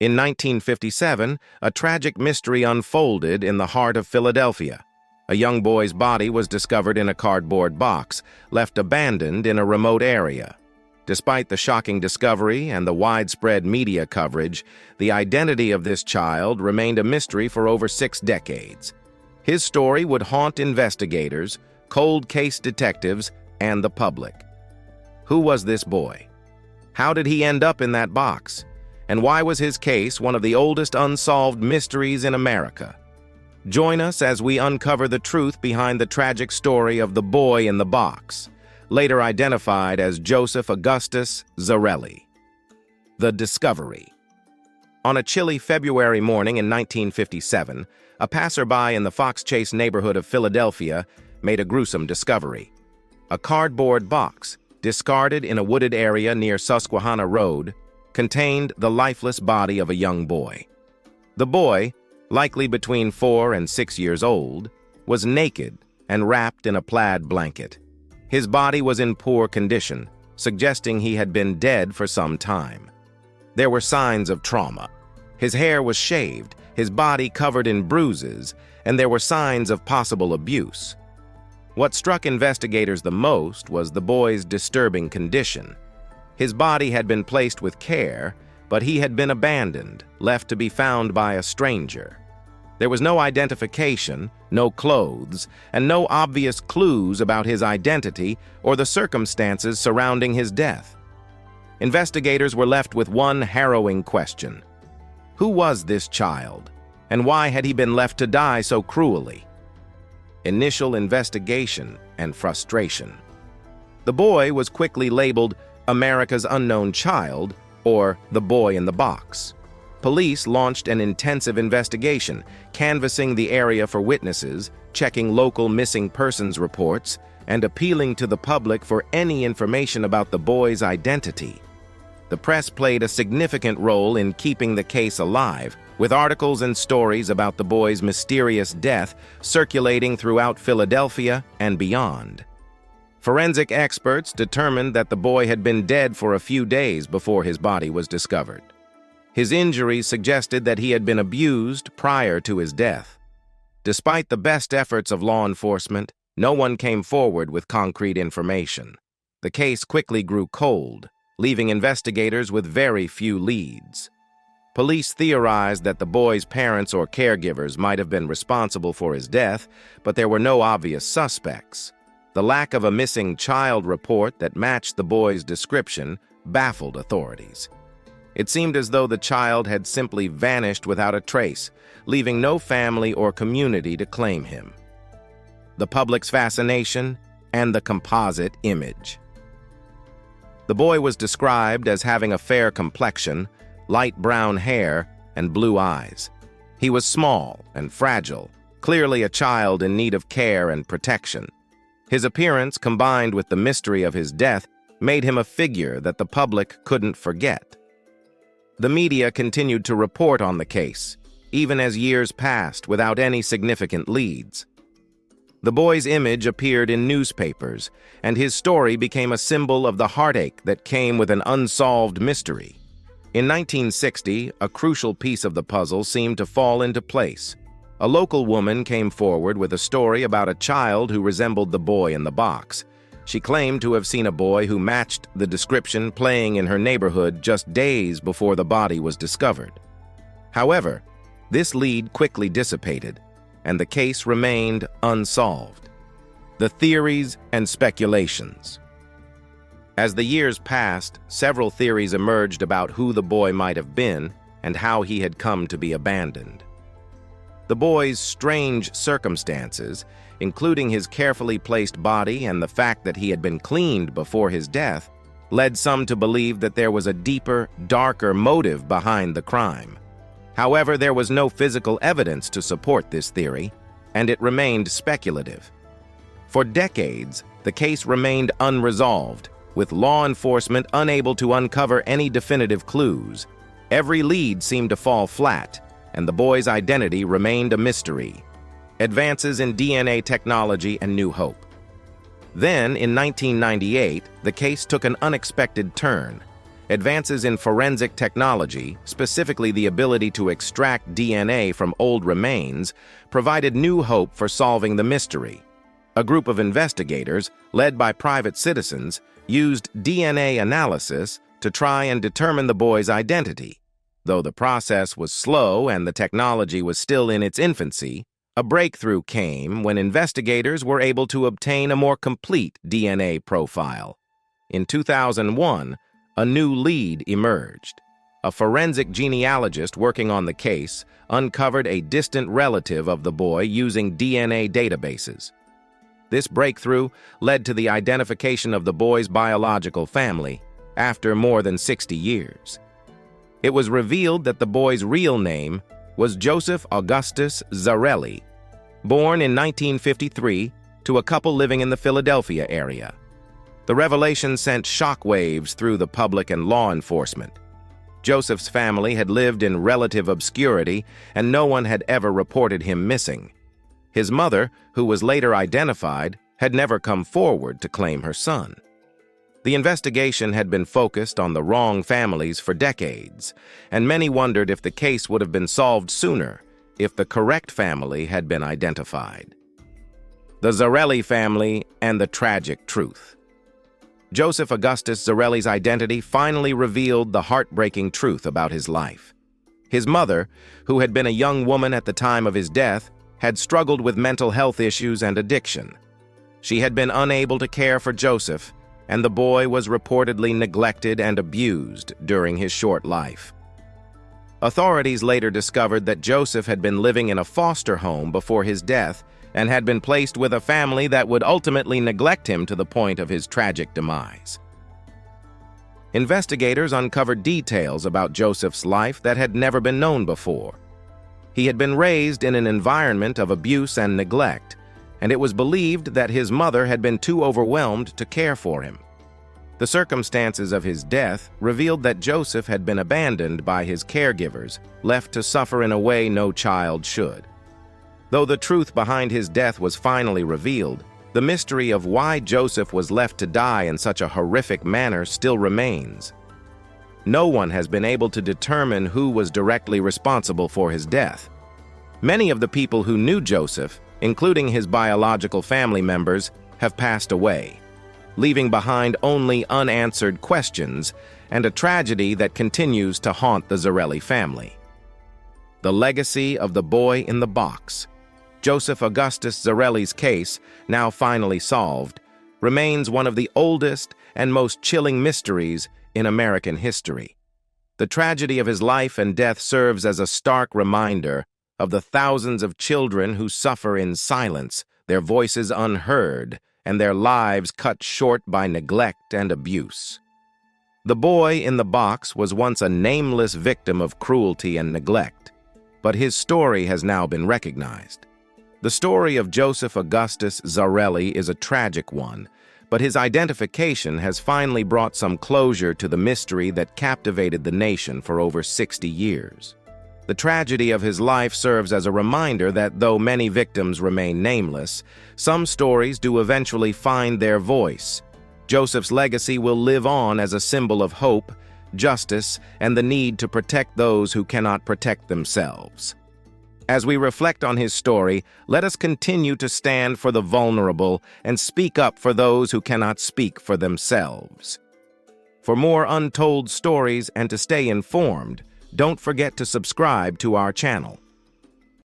In 1957, a tragic mystery unfolded in the heart of Philadelphia. A young boy's body was discovered in a cardboard box, left abandoned in a remote area. Despite the shocking discovery and the widespread media coverage, the identity of this child remained a mystery for over 6 decades. His story would haunt investigators, cold case detectives, and the public. Who was this boy? How did he end up in that box? And why was his case one of the oldest unsolved mysteries in America? Join us as we uncover the truth behind the tragic story of the boy in the box, later identified as Joseph Augustus Zarelli. The discovery. On a chilly February morning in 1957, a passerby in the Fox Chase neighborhood of Philadelphia made a gruesome discovery. A cardboard box, discarded in a wooded area near Susquehanna Road, contained the lifeless body of a young boy. The boy, likely between 4 and 6 years old, was naked and wrapped in a plaid blanket. His body was in poor condition, suggesting he had been dead for some time. There were signs of trauma. His hair was shaved, his body covered in bruises, and there were signs of possible abuse. What struck investigators the most was the boy's disturbing condition. His body had been placed with care, but he had been abandoned, left to be found by a stranger. There was no identification, no clothes, and no obvious clues about his identity or the circumstances surrounding his death. Investigators were left with one harrowing question. Who was this child, and why had he been left to die so cruelly? Initial investigation and frustration. The boy was quickly labeled America's Unknown Child, or the boy in the box. Police launched an intensive investigation, canvassing the area for witnesses, checking local missing persons reports, and appealing to the public for any information about the boy's identity. The press played a significant role in keeping the case alive, with articles and stories about the boy's mysterious death circulating throughout Philadelphia and beyond. Forensic experts determined that the boy had been dead for a few days before his body was discovered. His injuries suggested that he had been abused prior to his death. Despite the best efforts of law enforcement, no one came forward with concrete information. The case quickly grew cold, leaving investigators with very few leads. Police theorized that the boy's parents or caregivers might have been responsible for his death, but there were no obvious suspects. The lack of a missing child report that matched the boy's description baffled authorities. It seemed as though the child had simply vanished without a trace, leaving no family or community to claim him. The public's fascination and the composite image. The boy was described as having a fair complexion, light brown hair, and blue eyes. He was small and fragile, clearly a child in need of care and protection. His appearance, combined with the mystery of his death, made him a figure that the public couldn't forget. The media continued to report on the case, even as years passed without any significant leads. The boy's image appeared in newspapers, and his story became a symbol of the heartache that came with an unsolved mystery. In 1960, a crucial piece of the puzzle seemed to fall into place. A local woman came forward with a story about a child who resembled the boy in the box. She claimed to have seen a boy who matched the description playing in her neighborhood just days before the body was discovered. However, this lead quickly dissipated, and the case remained unsolved. The theories and speculations. As the years passed, several theories emerged about who the boy might have been and how he had come to be abandoned. The boy's strange circumstances, including his carefully placed body and the fact that he had been cleaned before his death, led some to believe that there was a deeper, darker motive behind the crime. However, there was no physical evidence to support this theory, and it remained speculative. For decades, the case remained unresolved, with law enforcement unable to uncover any definitive clues. Every lead seemed to fall flat, and the boy's identity remained a mystery. Advances in DNA technology and new hope. Then, in 1998, the case took an unexpected turn. Advances in forensic technology, specifically the ability to extract DNA from old remains, provided new hope for solving the mystery. A group of investigators, led by private citizens, used DNA analysis to try and determine the boy's identity. Though the process was slow and the technology was still in its infancy, a breakthrough came when investigators were able to obtain a more complete DNA profile. In 2001, a new lead emerged. A forensic genealogist working on the case uncovered a distant relative of the boy using DNA databases. This breakthrough led to the identification of the boy's biological family after more than 60 years. It was revealed that the boy's real name was Joseph Augustus Zarelli, born in 1953 to a couple living in the Philadelphia area. The revelation sent shockwaves through the public and law enforcement. Joseph's family had lived in relative obscurity, and no one had ever reported him missing. His mother, who was later identified, had never come forward to claim her son. The investigation had been focused on the wrong families for decades, and many wondered if the case would have been solved sooner if the correct family had been identified. The Zarelli family and the tragic truth. Joseph Augustus Zarelli's identity finally revealed the heartbreaking truth about his life. His mother, who had been a young woman at the time of his death, had struggled with mental health issues and addiction. She had been unable to care for Joseph, and the boy was reportedly neglected and abused during his short life. Authorities later discovered that Joseph had been living in a foster home before his death and had been placed with a family that would ultimately neglect him to the point of his tragic demise. Investigators uncovered details about Joseph's life that had never been known before. He had been raised in an environment of abuse and neglect, and it was believed that his mother had been too overwhelmed to care for him. The circumstances of his death revealed that Joseph had been abandoned by his caregivers, left to suffer in a way no child should. Though the truth behind his death was finally revealed, the mystery of why Joseph was left to die in such a horrific manner still remains. No one has been able to determine who was directly responsible for his death. Many of the people who knew Joseph, including his biological family members, have passed away, leaving behind only unanswered questions and a tragedy that continues to haunt the Zarelli family. The legacy of the boy in the box. Joseph Augustus Zarelli's case, now finally solved, remains one of the oldest and most chilling mysteries in American history. The tragedy of his life and death serves as a stark reminder of the thousands of children who suffer in silence, their voices unheard, and their lives cut short by neglect and abuse. The boy in the box was once a nameless victim of cruelty and neglect, but his story has now been recognized. The story of Joseph Augustus Zarelli is a tragic one, but his identification has finally brought some closure to the mystery that captivated the nation for over 60 years. The tragedy of his life serves as a reminder that though many victims remain nameless, some stories do eventually find their voice. Joseph's legacy will live on as a symbol of hope, justice, and the need to protect those who cannot protect themselves. As we reflect on his story, let us continue to stand for the vulnerable and speak up for those who cannot speak for themselves. For more untold stories and to stay informed, don't forget to subscribe to our channel.